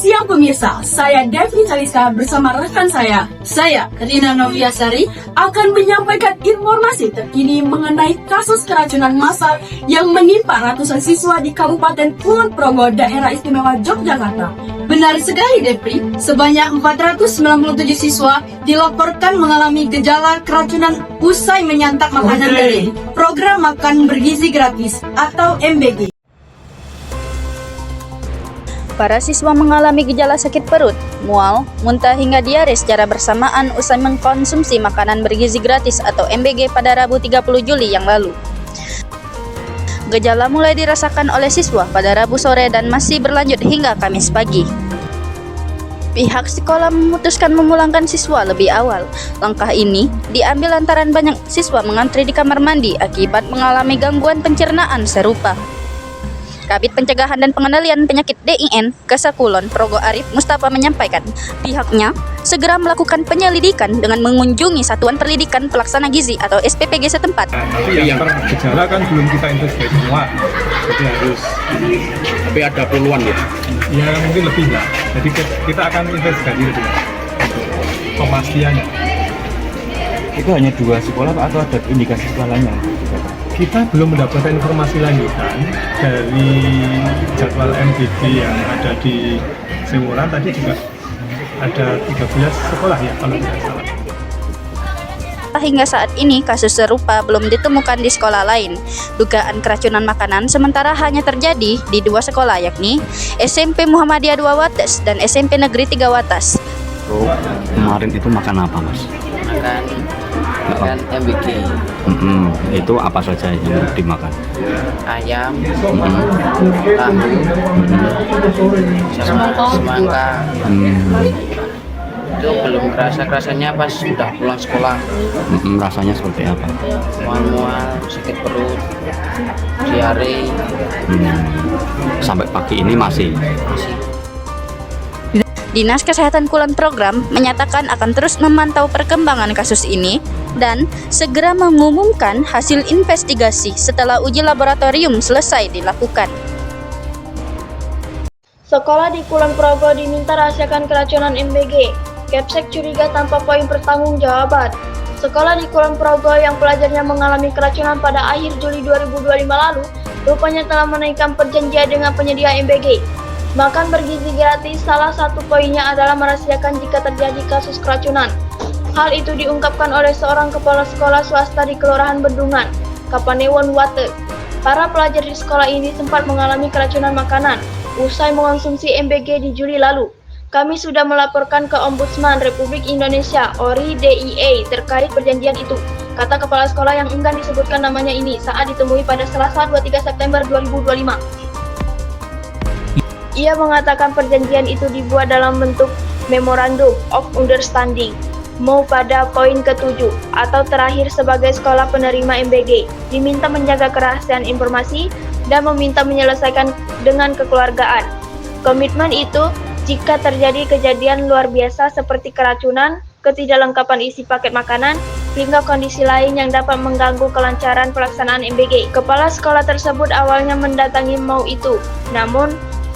siang pemirsa, saya Devi Salisa bersama rekan saya Rina Noviasari akan menyampaikan informasi terkini mengenai kasus keracunan massal yang menimpa ratusan siswa di Kabupaten Kulon Progo, Daerah Istimewa Yogyakarta. Benar sekali Devi, sebanyak 497 siswa dilaporkan mengalami gejala keracunan usai menyantap makanan dari program makan bergizi gratis atau MBG. Para siswa mengalami gejala sakit perut, mual, muntah hingga diare secara bersamaan usai mengkonsumsi makanan bergizi gratis atau MBG pada Rabu 30 Juli yang lalu. Gejala mulai dirasakan oleh siswa pada Rabu sore dan masih berlanjut hingga Kamis pagi. Pihak sekolah memutuskan memulangkan siswa lebih awal. Langkah ini diambil lantaran banyak siswa mengantri di kamar mandi akibat mengalami gangguan pencernaan serupa. Kabid Pencegahan dan Pengendalian Penyakit DIN Kesa Kulon Progo Arif Mustafa menyampaikan pihaknya segera melakukan penyelidikan dengan mengunjungi Satuan Pendidikan Pelaksana Gizi atau SPPG setempat. Tapi yang bergejala kan belum kita investigasi semua, jadi harus. Tapi ada puluhan ya? Ya mungkin lebih lah. Jadi kita akan investigasi lebih untuk pemastiannya. Itu hanya 2 sekolah Pak, atau ada indikasi sekolah lainnya? Kita belum mendapatkan informasi lanjutan dari jadwal MBG yang ada di Semuran. Tadi juga ada 13 sekolah ya kalau tidak salah. Hingga saat ini kasus serupa belum ditemukan di sekolah lain. Dugaan keracunan makanan sementara hanya terjadi di 2 sekolah, yakni SMP Muhammadiyah 2 Wates dan SMP Negeri 3 Watas. Kemarin itu makan apa Mas? Makan MBG. Itu apa saja yang dimakan? Ayam, tahu, semangka. Itu belum kerasanya pas sudah pulang sekolah. Rasanya seperti apa? Mual-mual, sakit perut, diare. Sampai pagi ini masih. Dinas Kesehatan Kulon Program menyatakan akan terus memantau perkembangan kasus ini dan segera mengumumkan hasil investigasi setelah uji laboratorium selesai dilakukan. Sekolah di Kulon Progo diminta rahasiakan keracunan MBG. Kepsek curiga tanpa poin pertanggungjawaban. Sekolah di Kulon Progo yang pelajarnya mengalami keracunan pada akhir Juli 2025 lalu rupanya telah menaikkan perjanjian dengan penyedia MBG. Makan bergizi gratis, salah satu poinnya adalah merahasiakan jika terjadi kasus keracunan. Hal itu diungkapkan oleh seorang kepala sekolah swasta di Kelurahan Bendungan, Kapanewon Wate. Para pelajar di sekolah ini sempat mengalami keracunan makanan usai mengonsumsi MBG di Juli lalu. Kami sudah melaporkan ke Ombudsman Republik Indonesia (ORI DIA) terkait perjanjian itu, kata kepala sekolah yang enggan disebutkan namanya ini saat ditemui pada Selasa 23 September 2025. Ia mengatakan perjanjian itu dibuat dalam bentuk Memorandum of Understanding MOU pada poin ke-7 atau terakhir sebagai sekolah penerima MBG diminta menjaga kerahasiaan informasi dan meminta menyelesaikan dengan kekeluargaan. Komitmen itu jika terjadi kejadian luar biasa seperti keracunan, ketidaklengkapan isi paket makanan, hingga kondisi lain yang dapat mengganggu kelancaran pelaksanaan MBG. Kepala sekolah tersebut awalnya mendatangi MOU itu, namun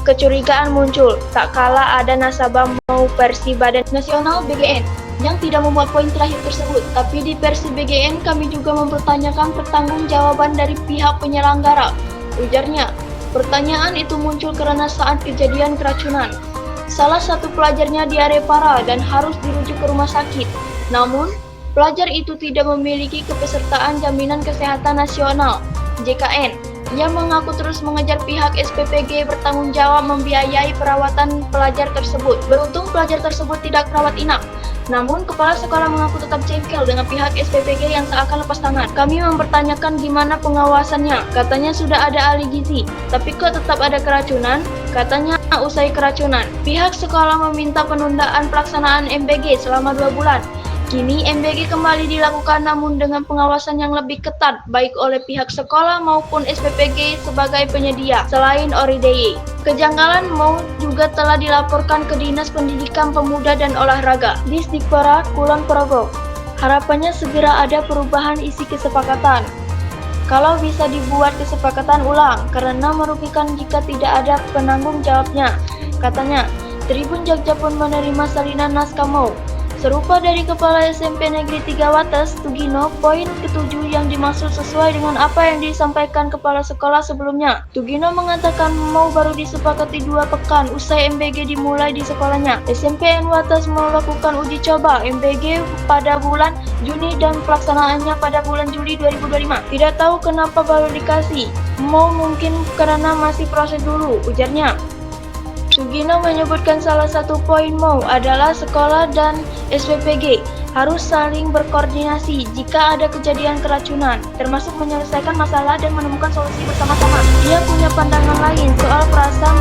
kecurigaan muncul tak kala ada nasabah MOU versi Badan Nasional BGN yang tidak memuat poin terakhir tersebut. Tapi di versi BGN kami juga mempertanyakan pertanggungjawaban dari pihak penyelenggara. Ujarnya, pertanyaan itu muncul karena saat kejadian keracunan, salah satu pelajarnya diare parah dan harus dirujuk ke rumah sakit. Namun, pelajar itu tidak memiliki kepesertaan Jaminan Kesehatan Nasional (JKN). Ia mengaku terus mengejar pihak SPPG bertanggung jawab membiayai perawatan pelajar tersebut. Beruntung pelajar tersebut tidak rawat inap. Namun, kepala sekolah mengaku tetap jengkel dengan pihak SPPG yang seakan lepas tangan. Kami mempertanyakan gimana pengawasannya. Katanya sudah ada ahli gizi, tapi kok tetap ada keracunan? Katanya usai keracunan. Pihak sekolah meminta penundaan pelaksanaan MBG selama 2 bulan. Kini MBG kembali dilakukan namun dengan pengawasan yang lebih ketat baik oleh pihak sekolah maupun SPPG sebagai penyedia selain ORI DIY. Kejanggalan MOU juga telah dilaporkan ke Dinas Pendidikan Pemuda dan Olahraga Disdikpora Kulon Progo. Harapannya segera ada perubahan isi kesepakatan. Kalau bisa dibuat kesepakatan ulang karena merugikan jika tidak ada penanggung jawabnya. Katanya, Tribun Jogja pun menerima salinan naskah Mau. Serupa dari Kepala SMP Negeri 3 Wates, Tugino, poin ke-7 yang dimaksud sesuai dengan apa yang disampaikan kepala sekolah sebelumnya. Tugino mengatakan Mau baru disepakati 2 pekan usai MBG dimulai di sekolahnya. SMPN Wates melakukan uji coba MBG pada bulan Juni dan pelaksanaannya pada bulan Juli 2025. Tidak tahu kenapa baru dikasih Mau, mungkin karena masih proses dulu, ujarnya. Tugino menyebutkan salah satu poin Mau adalah sekolah dan SPPG harus saling berkoordinasi jika ada kejadian keracunan, termasuk menyelesaikan masalah dan menemukan solusi bersama-sama. Dia punya pandangan lain soal perasaan